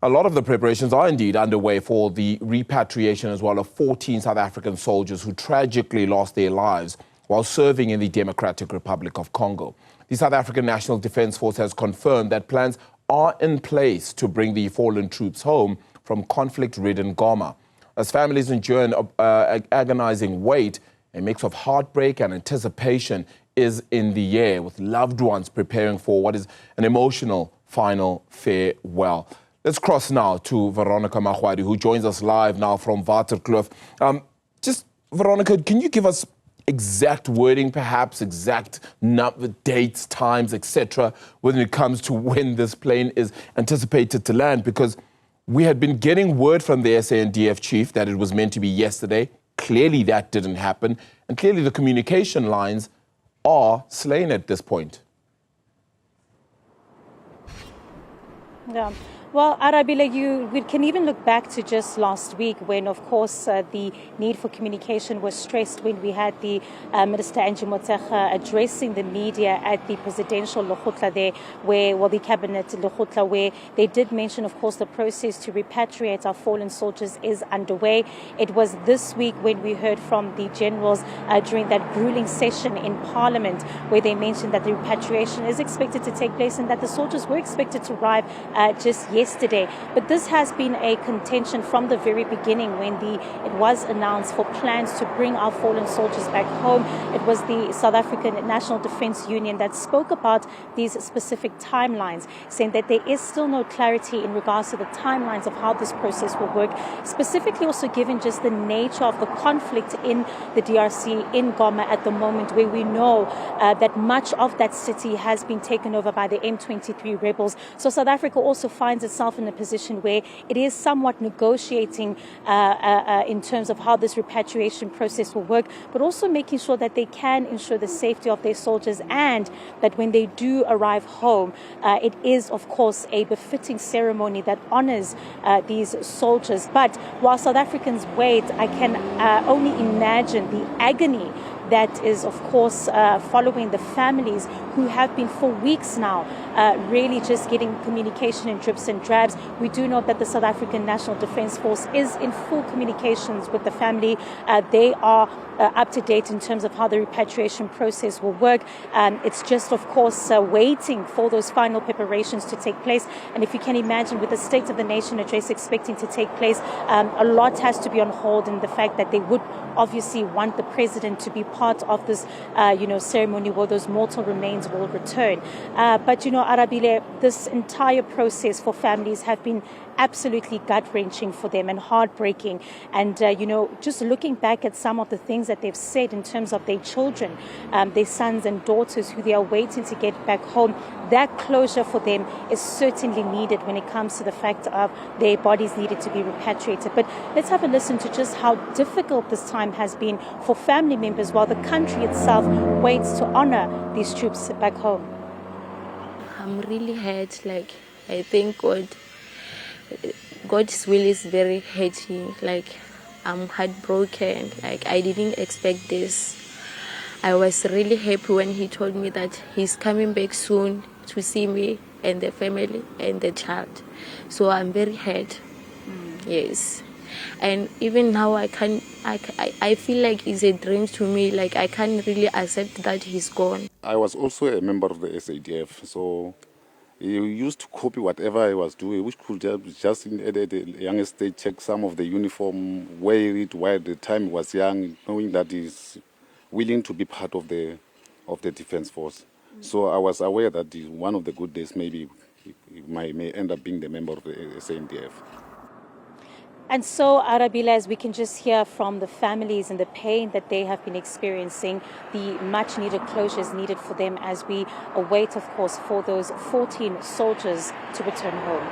A lot of the preparations are indeed underway for the repatriation as well of 14 South African soldiers who tragically lost their lives while serving in the Democratic Republic of Congo. The South African National Defence Force has confirmed that plans are in place to bring the fallen troops home from conflict-ridden Goma. As families endure an agonizing wait, a mix of heartbreak and anticipation is in the air, with loved ones preparing for what is an emotional final farewell. Let's cross now to Veronica Makhoali, who joins us live now from Waterkloof. Just, Veronica, can you give us exact wording, perhaps exact dates, times, etc., when it comes to when this plane is anticipated to land? Because we had been getting word from the SANDF chief that it was meant to be yesterday. Clearly that didn't happen. And clearly the communication lines are slain at this point. Yeah. Well, Arabile, we can even look back to just last week when, of course, the need for communication was stressed when we had the Minister Angie Motshekga addressing the media at the presidential Lekgotla there, the cabinet Lekgotla, where they did mention, of course, the process to repatriate our fallen soldiers is underway. It was this week when we heard from the generals during that grueling session in Parliament, where they mentioned that the repatriation is expected to take place and that the soldiers were expected to arrive just yesterday. But this has been a contention from the very beginning when it was announced for plans to bring our fallen soldiers back home. It was the South African National Defence Union that spoke about these specific timelines, saying that there is still no clarity in regards to the timelines of how this process will work, specifically also given just the nature of the conflict in the DRC, in Goma at the moment, where we know that much of that city has been taken over by the M23 rebels. So South Africa also finds itself in a position where it is somewhat negotiating in terms of how this repatriation process will work, but also making sure that they can ensure the safety of their soldiers, and that when they do arrive home, it is, of course, a befitting ceremony that honors these soldiers. But while South Africans wait, I can only imagine the agony that is, of course, following the families who have been for weeks now really just getting communication in drips and drabs. We do know that the South African National Defence Force is in full communications with the family. They are up to date in terms of how the repatriation process will work. It's just, of course, waiting for those final preparations to take place. And if you can imagine, with the State of the Nation address expecting to take place, a lot has to be on hold in the fact that they would obviously want the president to be part of this, ceremony where those mortal remains will return. But, Arabile, this entire process for families have been absolutely gut-wrenching for them and heartbreaking. And, just looking back at some of the things that they've said in terms of their children, their sons and daughters who they are waiting to get back home, that closure for them is certainly needed when it comes to the fact of their bodies needed to be repatriated. But let's have a listen to just how difficult this time has been for family members while the country itself waits to honor these troops back home. I'm really hurt. I think God's will is very hurting. I'm heartbroken. I didn't expect this. I was really happy when he told me that he's coming back soon to see me and the family and the child. So I'm very hurt. Yes. And even now I feel like it's a dream to me. I can't really accept that he's gone. I was also a member of the SADF, so he used to copy whatever I was doing, which could just at the youngest stage check some of the uniform, wear it while the time he was young, knowing that he's willing to be part of the defense force. So I was aware that one of the good days maybe he may end up being the member of the SANDF. And so, Arabile, as we can just hear from the families and the pain that they have been experiencing, the much-needed closure is needed for them as we await, of course, for those 14 soldiers to return home.